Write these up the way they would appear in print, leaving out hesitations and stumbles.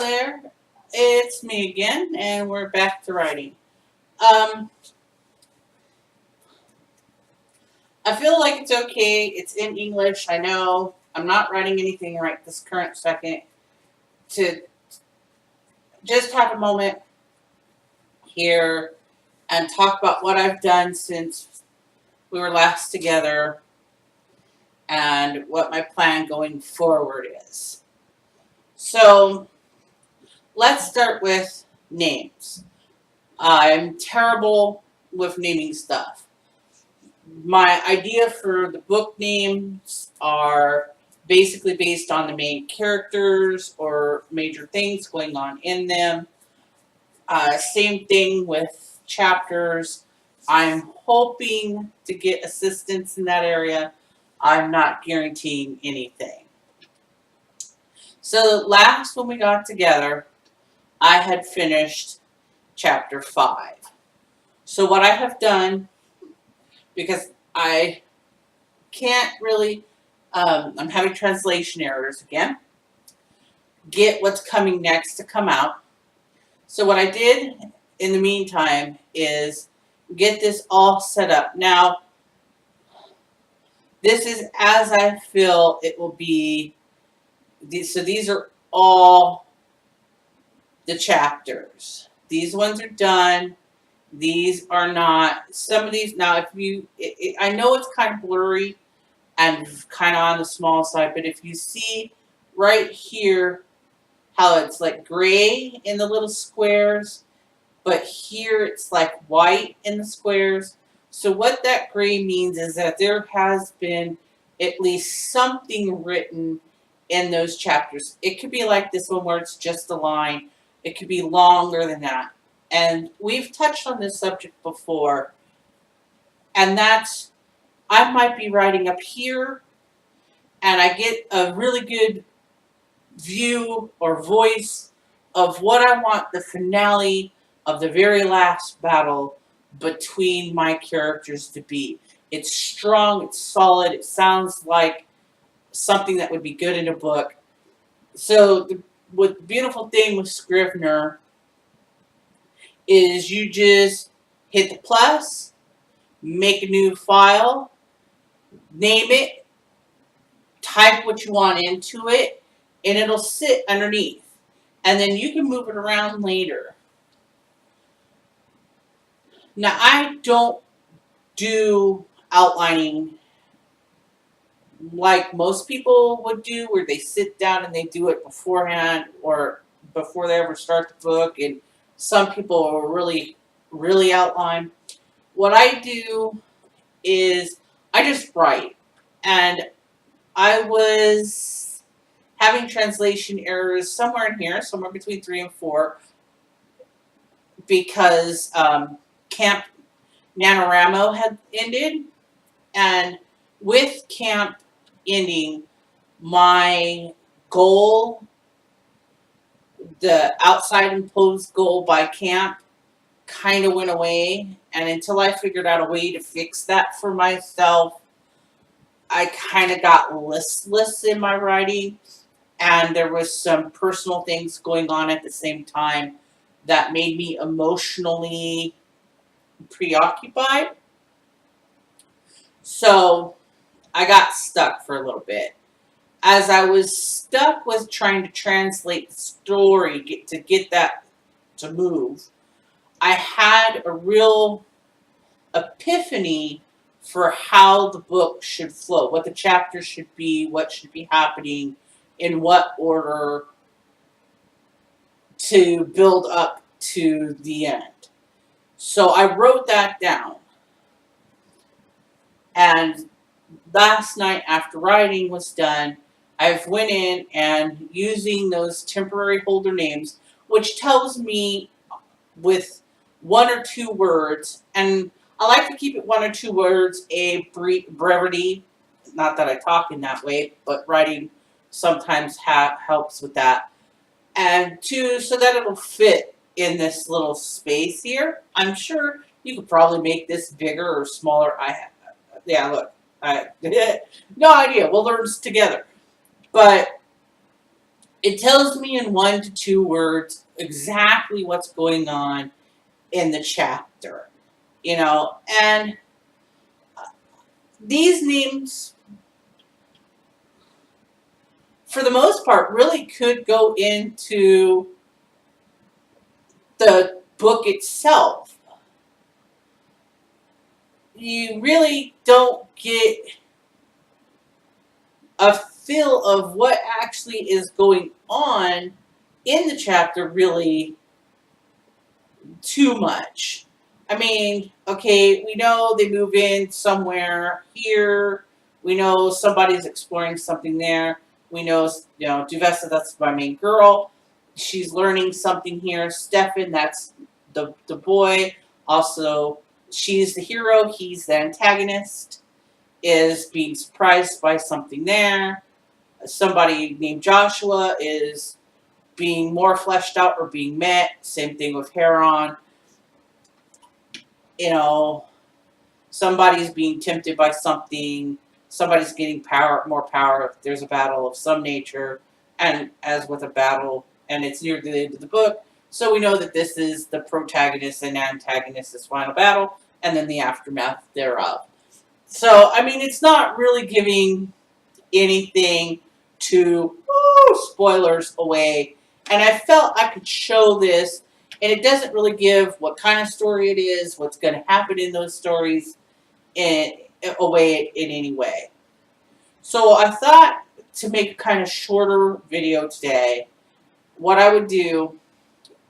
there, it's me again, and we're back to writing. Um, I feel like it's okay. It's in English. I know I'm not writing anything right this current second. To just have a moment here and talk about what I've done since we were last together and what my plan going forward is. So let's start with names. I'm terrible with naming stuff. My idea for the book names are basically based on the main characters or major things going on in them. Same thing with chapters. I'm hoping to get assistance in that area. I'm not guaranteeing anything. So last when we got together, I had finished chapter 5. So what I have done, because I can't really, I'm having translation errors again, get what's coming next to come out. So what I did in the meantime is get this all set up. Now, this is as I feel it will be. So these are all the chapters. These ones are done. These are not. Some of these, now if you, I know it's kind of blurry and kind of on the small side, but if you see right here how it's like gray in the little squares, but here it's like white in the squares. So what that gray means is that there has been at least something written in those chapters. It could be like this one where it's just a line. It could be longer than that. And we've touched on this subject before. And that's, I might be writing up here and I get a really good view or voice of what I want the finale of the very last battle between my characters to be. It's strong, it's solid, it sounds like something that would be good in a book. So the beautiful thing with Scrivener is you just hit the plus, make a new file, name it, type what you want into it, and it'll sit underneath. And then you can move it around later. Now, I don't do outlining like most people would do, where they sit down and they do it beforehand or before they ever start the book. And some people are really outline. What I do is I just write. And I was having translation errors somewhere in here, somewhere between 3 and 4, because Camp NaNoWriMo had ended. And with Camp ending, my goal, the outside imposed goal by Camp, kind of went away. And until I figured out a way to fix that for myself, I kind of got listless in my writing. And there was some personal things going on at the same time that made me emotionally preoccupied. So I got stuck for a little bit. As I was stuck with trying to translate the story to get that to move, I had a real epiphany for how the book should flow, what the chapters should be, what should be happening, in what order to build up to the end. So I wrote that down. And last night after writing was done, I went in and using those temporary holder names, which tells me with 1 or 2 words, and I like to keep it 1 or 2 words, a brevity. Not that I talk in that way, but writing sometimes helps with that. And 2, so that it'll fit in this little space here. I'm sure you could probably make this bigger or smaller. Yeah, look, no idea. We'll learn together. But it tells me in 1 to 2 words exactly what's going on in the chapter, and these names, for the most part, really could go into the book itself. You really don't get a feel of what actually is going on in the chapter really too much. I mean, okay, we know they move in somewhere here. We know somebody's exploring something there. We know, Duvessa, that's my main girl. She's learning something here. Stefan, that's the boy. Also, she's the hero. He's the antagonist. Is being surprised by something there. Somebody named Joshua is being more fleshed out or being met. Same thing with Heron. Somebody's being tempted by something. Somebody's getting more power if there's a battle of some nature. And as with a battle, and it's near the end of the book, so we know that this is the protagonist and antagonist's final battle, and then the aftermath thereof. So, I mean, it's not really giving anything to spoilers away. And I felt I could show this, and it doesn't really give what kind of story it is, what's going to happen in those stories, away in any way. So I thought to make a kind of shorter video today, what I would do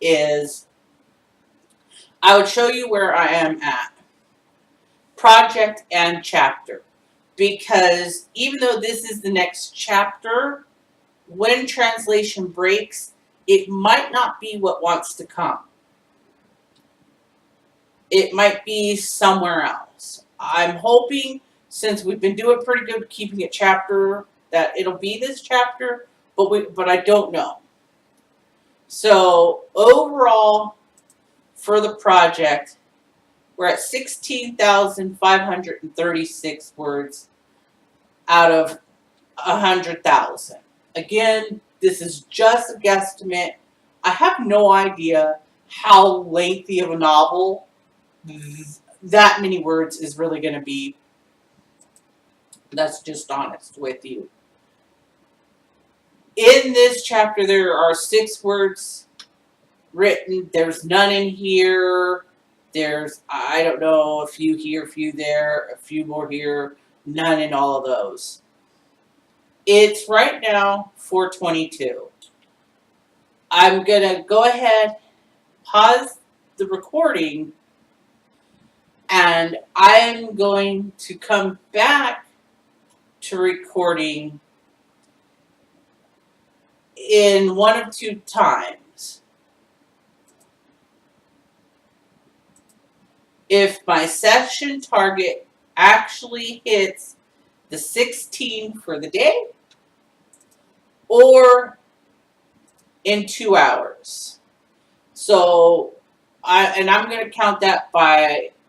is I would show you where I am at. Project and chapter. Because even though this is the next chapter, when translation breaks, it might not be what wants to come. It might be somewhere else. I'm hoping, since we've been doing pretty good keeping it chapter, that it'll be this chapter, but I don't know. So overall, for the project, we're at 16,536 words out of 100,000. Again, this is just a guesstimate. I have no idea how lengthy of a novel that many words is really going to be. That's just honest with you. In this chapter, there are 6 words written. There's none in here. There's, I don't know, a few here, a few there, a few more here. None in all of those. It's right now 4:22. I'm going to go ahead, pause the recording, and I'm going to come back to recording in 1 of 2 times. If my session target actually hits the 16 for the day, or in 2 hours. So, I'm going to count that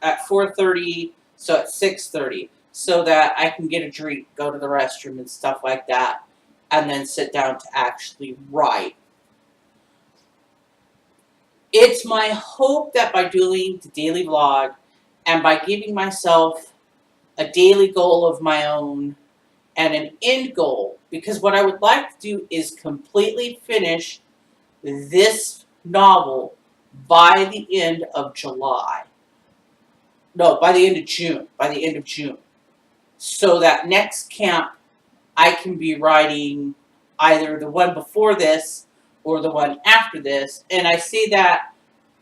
at 4:30, so at 6:30, so that I can get a drink, go to the restroom and stuff like that, and then sit down to actually write. It's my hope that by doing the daily vlog and by giving myself a daily goal of my own and an end goal, because what I would like to do is completely finish this novel by the end of July. No, by the end of June. By the end of June. So that next camp, I can be writing either the one before this or the one after this. And I say that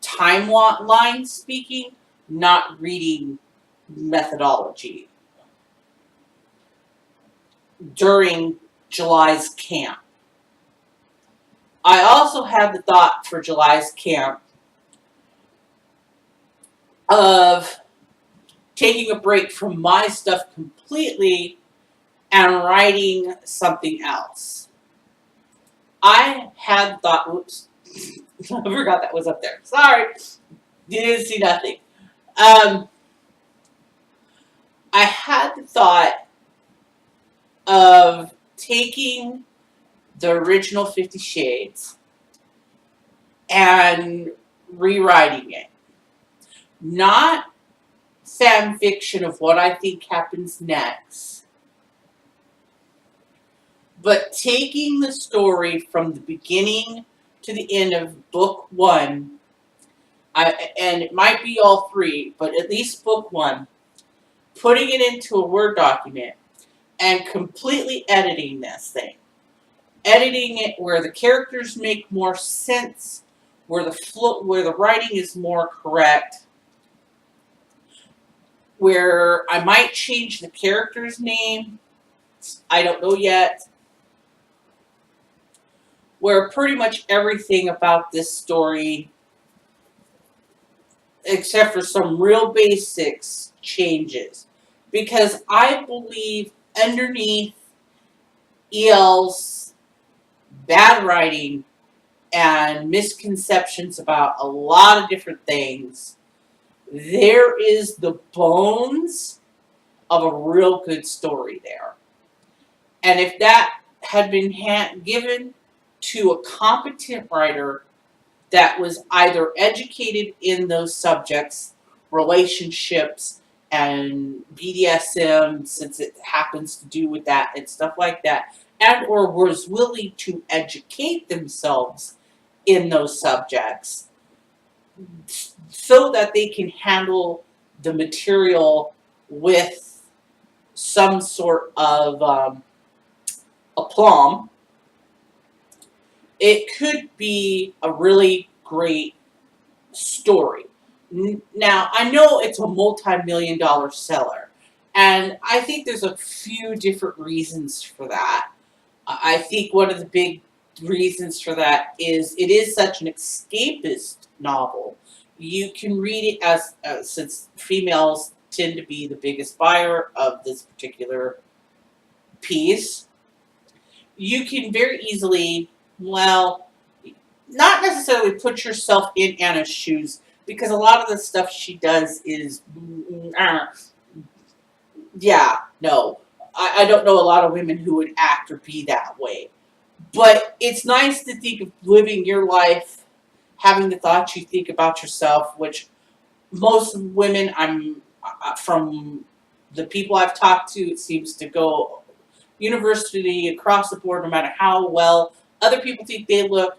timeline speaking, not reading methodology. During July's camp. I also have the thought for July's camp of taking a break from my stuff completely and writing something else. I had thought, oops, I forgot that was up there. Sorry, you didn't see nothing. I had the thought of taking the original 50 Shades and rewriting it. Not fan fiction of what I think happens next, but taking the story from the beginning to the end of book one, and it might be all three, but at least book one, putting it into a Word document and completely editing this thing. Editing it where the characters make more sense, where the writing is more correct, where I might change the character's name, I don't know yet, where pretty much everything about this story, except for some real basics, changes. Because I believe underneath EL's bad writing and misconceptions about a lot of different things, there is the bones of a real good story there. And if that had been given to a competent writer that was either educated in those subjects, relationships, and BDSM, since it happens to do with that and stuff like that, and or was willing to educate themselves in those subjects so that they can handle the material with some sort of aplomb, it could be a really great story. Now, I know it's a multi-million-dollar seller, and I think there's a few different reasons for that. I think one of the big reasons for that is it is such an escapist novel. You can read it as since females tend to be the biggest buyer of this particular piece, you can very easily, well, not necessarily put yourself in Anna's shoes, because a lot of the stuff she does is, yeah, no. I don't know a lot of women who would act or be that way. But it's nice to think of living your life, having the thoughts you think about yourself, which most women, from the people I've talked to, it seems to go university across the board, no matter how well other people think they look.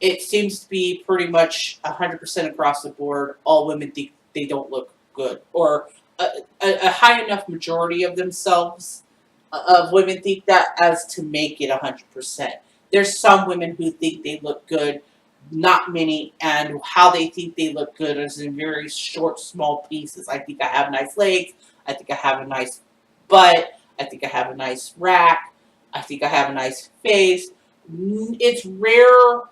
It seems to be pretty much 100% across the board. All women think they don't look good, or a high enough majority of themselves, of women think that, as to make it 100%. There's some women who think they look good, not many, and how they think they look good is in very short, small pieces. I think I have nice legs. I think I have a nice butt. I think I have a nice rack. I think I have a nice face. It's rare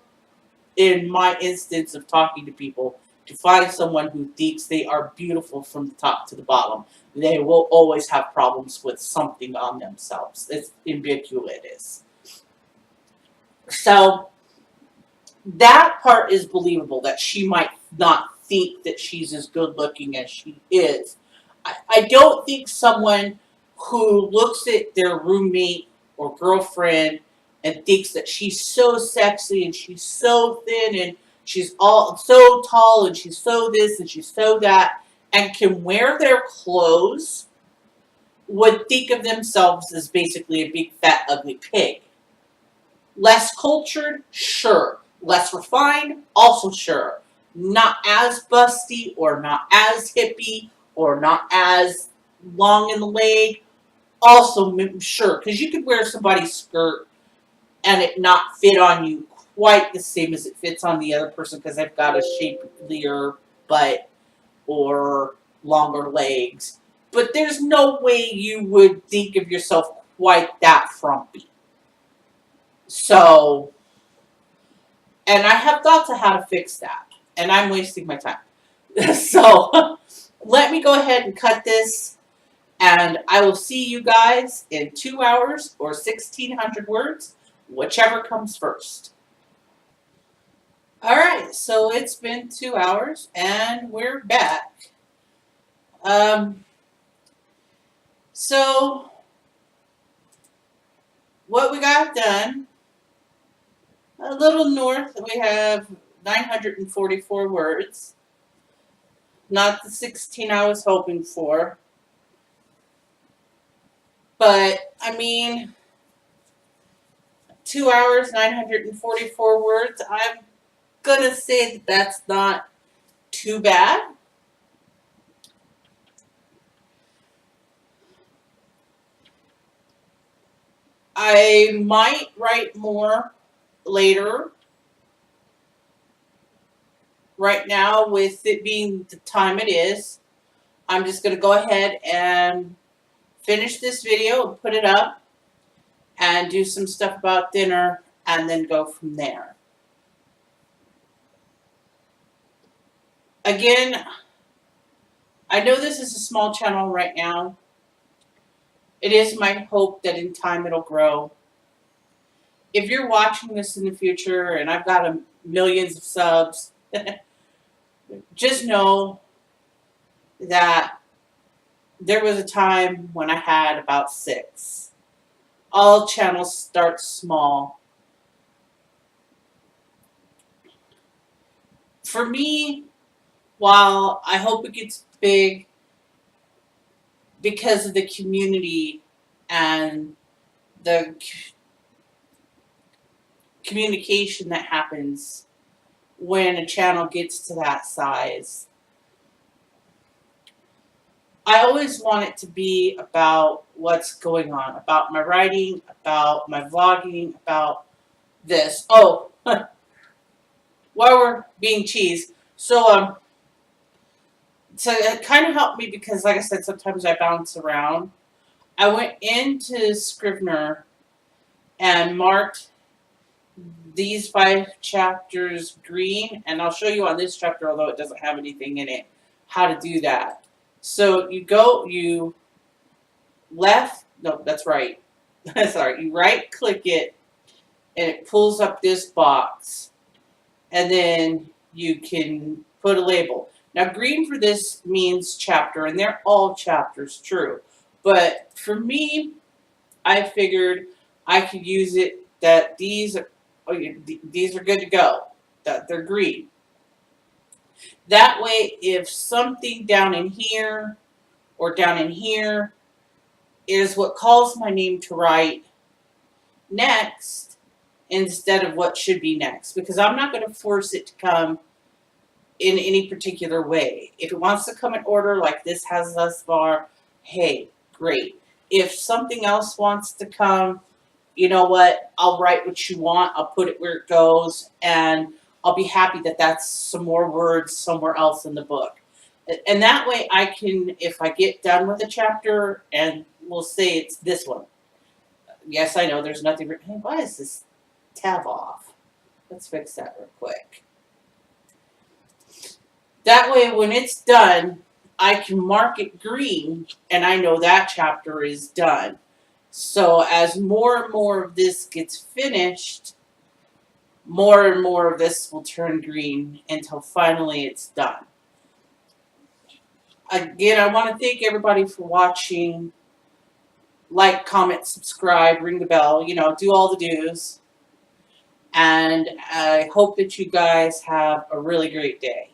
in my instance of talking to people to find someone who thinks they are beautiful from the top to the bottom. They will always have problems with something on themselves. It's ubiquitous. So that part is believable, that she might not think that she's as good looking as she is. I don't think someone who looks at their roommate or girlfriend and thinks that she's so sexy and she's so thin and she's all so tall and she's so this and she's so that and can wear their clothes would think of themselves as basically a big fat ugly pig. Less cultured, sure. Less refined, also sure. Not as busty or not as hippie or not as long in the leg, also sure. Because you could wear somebody's skirt and it not fit on you quite the same as it fits on the other person because they've got a shapelier butt or longer legs. But there's no way you would think of yourself quite that frumpy. So, and I have thoughts of how to fix that. And I'm wasting my time. So, let me go ahead and cut this. And I will see you guys in 2 hours or 1,600 words, whichever comes first. Alright, so it's been 2 hours and we're back. So, what we got done A little north, we have 944 words. Not the 16 I was hoping for. But, I mean, 2 hours, 944 words. I'm going to say that that's not too bad. I might write more later. Right now, with it being the time it is, I'm just going to go ahead and finish this video and put it up and do some stuff about dinner and then go from there. Again, I know this is a small channel right now. It is my hope that in time it'll grow. If you're watching this in the future and I've got millions of subs, just know that there was a time when I had about 6. All channels start small. For me, while I hope it gets big because of the community and the communication that happens when a channel gets to that size, I always want it to be about what's going on, about my writing, about my vlogging, about this. Oh, while we're being cheese, so it kind of helped me because, like I said, sometimes I bounce around. I went into Scrivener and marked these 5 chapters green, and I'll show you on this chapter, although it doesn't have anything in it, how to do that. So you left, no, that's right. Sorry, you right click it and it pulls up this box, and then you can put a label. Now, green for this means chapter, and they're all chapters, true. But for me, I figured I could use it that these are good to go, that they're green. That way, if something down in here or down in here is what calls my name to write next instead of what should be next, because I'm not going to force it to come in any particular way. If it wants to come in order like this has thus far, hey, great. If something else wants to come, you know what, I'll write what you want, I'll put it where it goes, and I'll be happy that that's some more words somewhere else in the book. And that way I can, if I get done with a chapter, and we'll say it's this one. Yes, I know there's nothing written. Hey, why is this tab off? Let's fix that real quick. That way when it's done, I can mark it green, and I know that chapter is done. So as more and more of this gets finished, more and more of this will turn green until finally it's done. Again, I want to thank everybody for watching. Like, comment, subscribe, ring the bell, do all the do's. And I hope that you guys have a really great day.